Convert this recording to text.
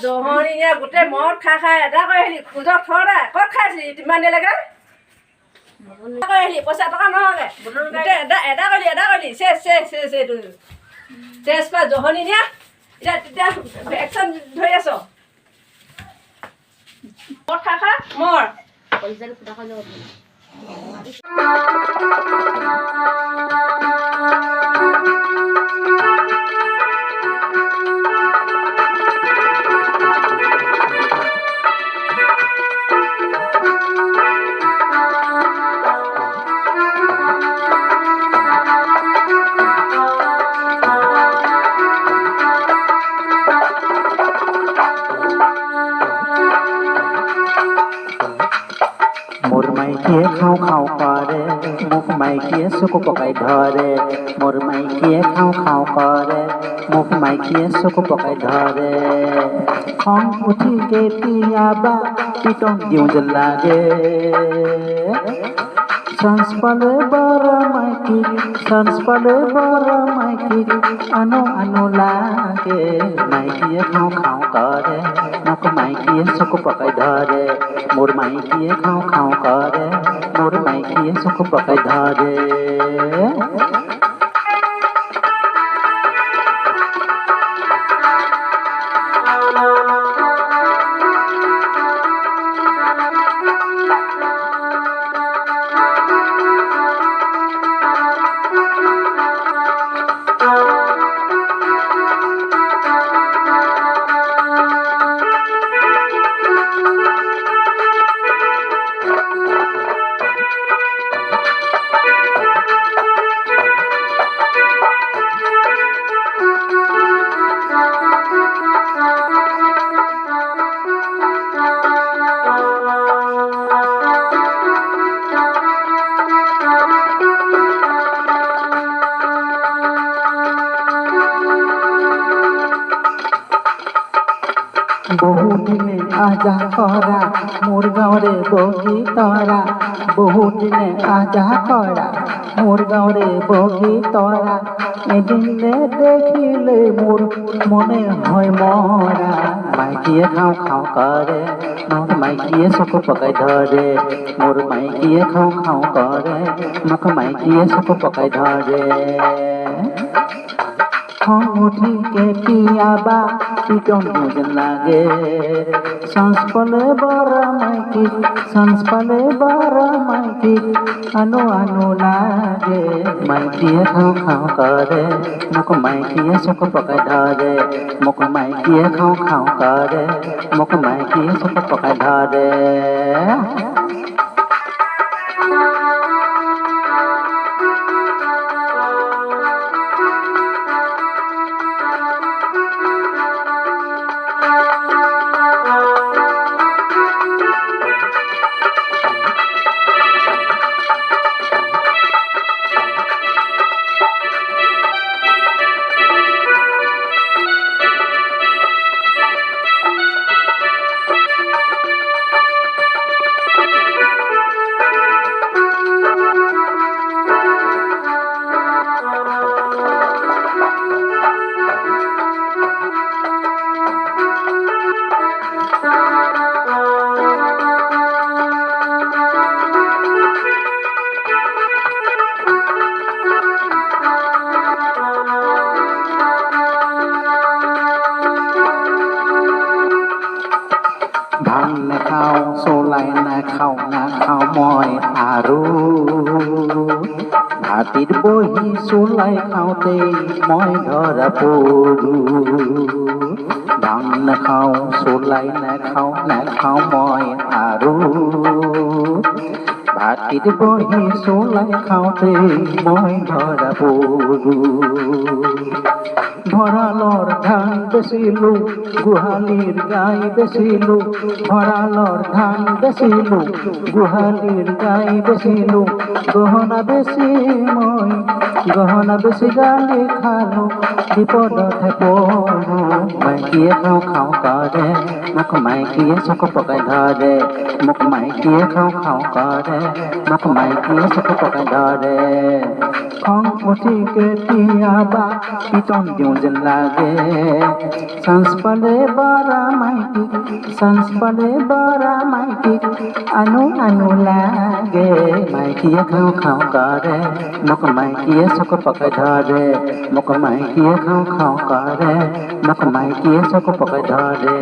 জহনীয়া গোটেই মদ খাই এটা কৰি আহিলি খোজত থৰা ক'ত খাইছিলি ইমান দেৰিলৈকে কৰি আহিলি পইচা টকা নহ'লে গোটেই এটা কৰিলি চেচ পা জহনী নিয়া এতিয়া একশ্যন ধৰি আছ মদ খা মৰ পইচাটো ফুটা খাই যাব মাইকীয়ে খাওঁ খাওঁ কৰে মোক মাইকীয়ে চকু পকাই ধৰে মোৰ মাইকীয়ে খাওঁ খাওঁ কৰে মোক মাইকীয়ে চকু পকাই ধৰে খং উঠি কেতিয়াবা পিটন দিওঁ যেন লাগে চান্স পালে বৰ মাইকী আনো লাগে মাইকীয়ে খাওঁ খাওঁ কৰে মোক মাইকীয়ে চকু পকাই ধৰে মোৰ মাইকীয়ে খাওঁ খাওঁ কৰে মোৰ মাইকীয়ে চকু পকাই ধৰে বহুদিনে আজা কৰা মোৰ গাঁৱৰে বগী তৰা বহুদিনে আজা কৰা মোৰ গাঁৱৰে বগী তৰা এদিনে দেখিলে মোৰ মনে হয় মৰা মাইকীয়ে খাওঁ খাওঁ কৰে মোক মাইকীয়ে চকু পকাই ধৰে মোৰ মাইকীয়ে খাওঁ খাওঁ কৰে মোক মাইকীয়ে চকু পকাই ধৰে খং উঠি কেতিয়াবা পিটন দিওঁ যেন লাগে চান্স পালে বৰ মাইকী আনো লাগে মাইকীয়ে খাওঁ খাওঁ কৰে মোক মাইকীয়ে চকু পকাই ধৰে মোক মাইকীয়ে খাওঁ খাওঁ কৰে মোক মাইকীয়ে চকু পকাই ধৰে ভাং নাখাওঁ চলাই নাখাওঁ মই আৰু ভাতিত বহি চলাই খাওঁতেই মই ধৰা পৰো ভাং নাখাওঁ চলাই নাখাওঁ মই আৰু ভাতিত বহি চলাই খাওঁতে মই ধৰা পৰো ভঁৰালৰ ধান বেচিলো গোহালিৰ গাই বেচিলো ভঁৰালৰ ধান বেচিলো গোহালিৰ গাই বেচিলো গহনা বেচি গালি খালো বিপদতে পৰো মাইকীয়ে খাওঁ খাওঁ কৰে মোক মাইকীয়ে চকু পকাই ধৰে মোক মাইকীয়ে খাওঁ খাওঁ কৰে মোক মাইকীয়ে চকু পকাই ধৰে খং উঠি কেতিয়াবা পিটন দিওঁ যেন লাগে চান্স পালে বৰা মাইকী আনো লাগে মাইকীয়ে খাওঁ খাওঁ কৰে মোক মাইকীয়ে চকু পকাই ধৰে মোক মাইকীয়ে খাওঁ খাওঁ কৰে মোক মাইকীয়ে চকু পকাই ধৰে